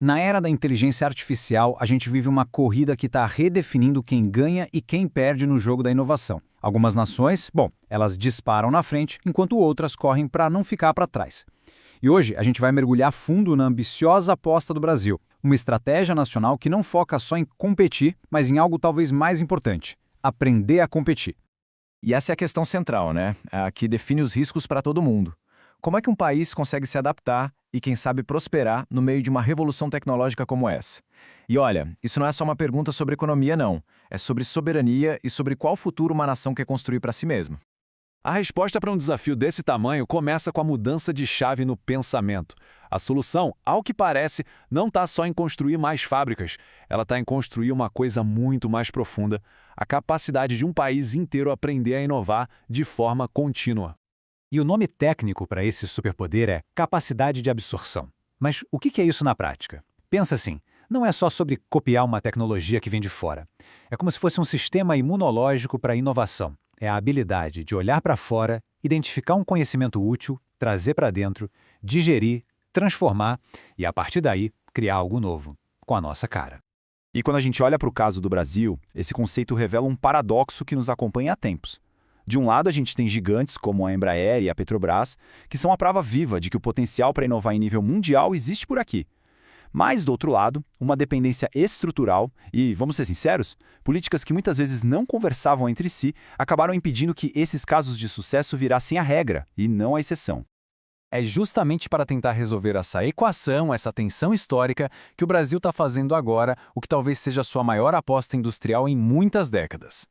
Na era da inteligência artificial, a gente vive uma corrida que está redefinindo quem ganha e quem perde no jogo da inovação. Algumas nações, elas disparam na frente, enquanto outras correm para não ficar para trás. E hoje a gente vai mergulhar fundo na ambiciosa aposta do Brasil, uma estratégia nacional que não foca só em competir, mas em algo talvez mais importante: aprender a competir. E essa é a questão central, né? A que define os riscos para todo mundo. Como é que um país consegue se adaptar e, quem sabe, prosperar no meio de uma revolução tecnológica como essa? E olha, isso não é só uma pergunta sobre economia, não. É sobre soberania e sobre qual futuro uma nação quer construir para si mesma. A resposta para um desafio desse tamanho começa com a mudança de chave no pensamento. A solução, ao que parece, não está só em construir mais fábricas, ela está em construir uma coisa muito mais profunda: a capacidade de um país inteiro aprender a inovar de forma contínua. E o nome técnico para esse superpoder é capacidade de absorção. Mas o que é isso na prática? Pensa assim, não é só sobre copiar uma tecnologia que vem de fora. É como se fosse um sistema imunológico para a inovação. É a habilidade de olhar para fora, identificar um conhecimento útil, trazer para dentro, digerir, transformar e, a partir daí, criar algo novo, com a nossa cara. E quando a gente olha para o caso do Brasil, esse conceito revela um paradoxo que nos acompanha há tempos. De um lado, a gente tem gigantes como a Embraer e a Petrobras, que são a prova viva de que o potencial para inovar em nível mundial existe por aqui. Mas, do outro lado, uma dependência estrutural e, vamos ser sinceros, políticas que muitas vezes não conversavam entre si acabaram impedindo que esses casos de sucesso virassem a regra e não a exceção. É justamente para tentar resolver essa equação, essa tensão histórica, que o Brasil está fazendo agora o que talvez seja a sua maior aposta industrial em muitas décadas.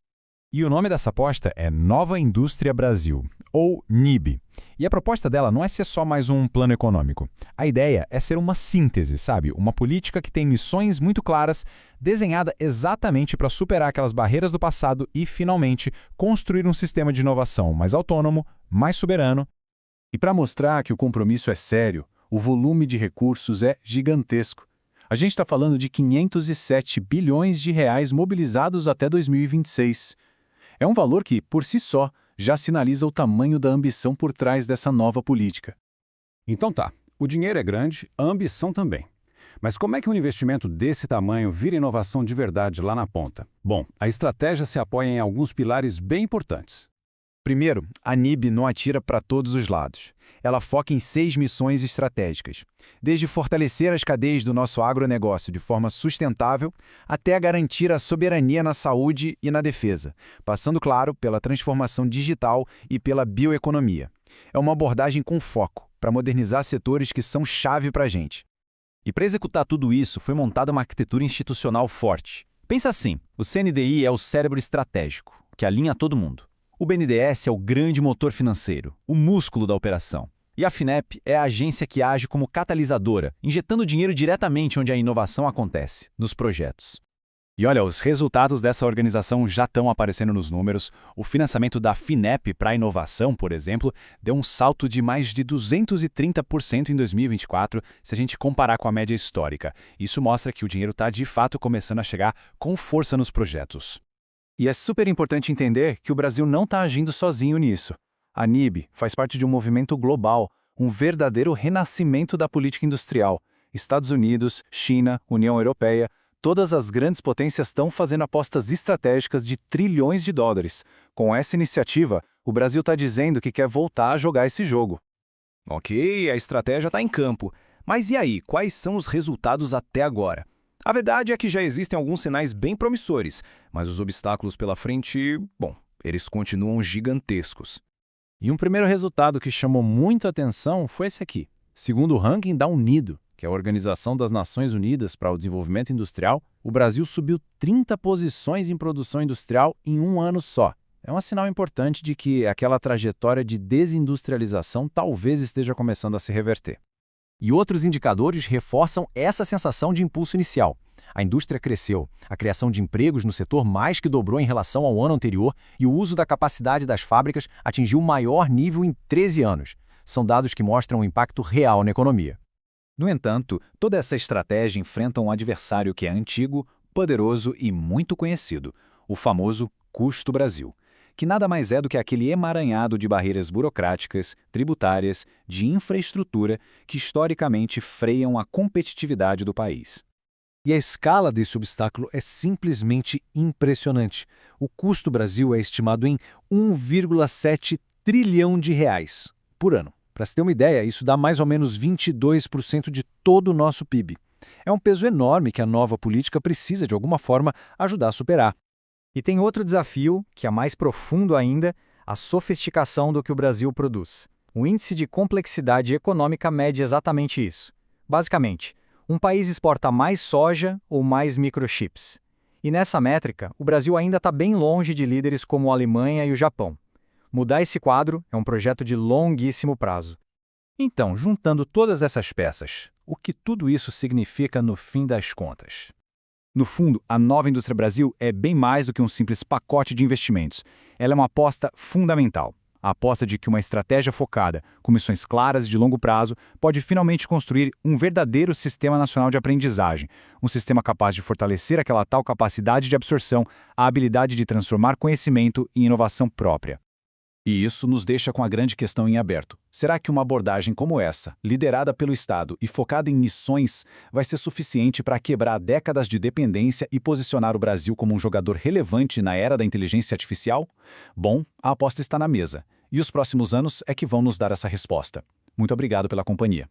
E o nome dessa aposta é Nova Indústria Brasil, ou NIB. E a proposta dela não é ser só mais um plano econômico. A ideia é ser uma síntese, sabe? Uma política que tem missões muito claras, desenhada exatamente para superar aquelas barreiras do passado e, finalmente, construir um sistema de inovação mais autônomo, mais soberano. E para mostrar que o compromisso é sério, o volume de recursos é gigantesco. A gente está falando de 507 bilhões de reais mobilizados até 2026. É um valor que, por si só, já sinaliza o tamanho da ambição por trás dessa nova política. Então tá, o dinheiro é grande, a ambição também. Mas como é que um investimento desse tamanho vira inovação de verdade lá na ponta? Bom, a estratégia se apoia em alguns pilares bem importantes. Primeiro, a NIB não atira para todos os lados. Ela foca em 6 missões estratégicas, desde fortalecer as cadeias do nosso agronegócio de forma sustentável até garantir a soberania na saúde e na defesa, passando, claro, pela transformação digital e pela bioeconomia. É uma abordagem com foco, para modernizar setores que são chave para a gente. E para executar tudo isso, foi montada uma arquitetura institucional forte. Pensa assim, o CNDI é o cérebro estratégico, que alinha todo mundo. O BNDES é o grande motor financeiro, o músculo da operação. E a FINEP é a agência que age como catalisadora, injetando dinheiro diretamente onde a inovação acontece, nos projetos. E olha, os resultados dessa organização já estão aparecendo nos números. O financiamento da FINEP para a inovação, por exemplo, deu um salto de mais de 230% em 2024, se a gente comparar com a média histórica. Isso mostra que o dinheiro está de fato começando a chegar com força nos projetos. E é super importante entender que o Brasil não está agindo sozinho nisso. A NIB faz parte de um movimento global, um verdadeiro renascimento da política industrial. Estados Unidos, China, União Europeia, todas as grandes potências estão fazendo apostas estratégicas de trilhões de dólares. Com essa iniciativa, o Brasil está dizendo que quer voltar a jogar esse jogo. Ok, a estratégia está em campo. Mas e aí, quais são os resultados até agora? A verdade é que já existem alguns sinais bem promissores, mas os obstáculos pela frente, eles continuam gigantescos. E um primeiro resultado que chamou muito a atenção foi esse aqui. Segundo o ranking da UNIDO, que é a Organização das Nações Unidas para o Desenvolvimento Industrial, o Brasil subiu 30 posições em produção industrial em um ano só. É um sinal importante de que aquela trajetória de desindustrialização talvez esteja começando a se reverter. E outros indicadores reforçam essa sensação de impulso inicial. A indústria cresceu, a criação de empregos no setor mais que dobrou em relação ao ano anterior e o uso da capacidade das fábricas atingiu o maior nível em 13 anos. São dados que mostram o impacto real na economia. No entanto, toda essa estratégia enfrenta um adversário que é antigo, poderoso e muito conhecido, o famoso custo Brasil, que nada mais é do que aquele emaranhado de barreiras burocráticas, tributárias, de infraestrutura que historicamente freiam a competitividade do país. E a escala desse obstáculo é simplesmente impressionante. O custo do Brasil é estimado em 1,7 trilhão de reais por ano. Para se ter uma ideia, isso dá mais ou menos 22% de todo o nosso PIB. É um peso enorme que a nova política precisa, de alguma forma, ajudar a superar. E tem outro desafio, que é mais profundo ainda, a sofisticação do que o Brasil produz. O índice de complexidade econômica mede exatamente isso. Basicamente, um país exporta mais soja ou mais microchips. E nessa métrica, o Brasil ainda está bem longe de líderes como a Alemanha e o Japão. Mudar esse quadro é um projeto de longuíssimo prazo. Então, juntando todas essas peças, o que tudo isso significa no fim das contas? No fundo, a Nova Indústria Brasil é bem mais do que um simples pacote de investimentos. Ela é uma aposta fundamental. A aposta de que uma estratégia focada, com missões claras e de longo prazo, pode finalmente construir um verdadeiro sistema nacional de aprendizagem, um sistema capaz de fortalecer aquela tal capacidade de absorção, a habilidade de transformar conhecimento em inovação própria. E isso nos deixa com a grande questão em aberto. Será que uma abordagem como essa, liderada pelo Estado e focada em missões, vai ser suficiente para quebrar décadas de dependência e posicionar o Brasil como um jogador relevante na era da inteligência artificial? Bom, a aposta está na mesa. E os próximos anos é que vão nos dar essa resposta. Muito obrigado pela companhia.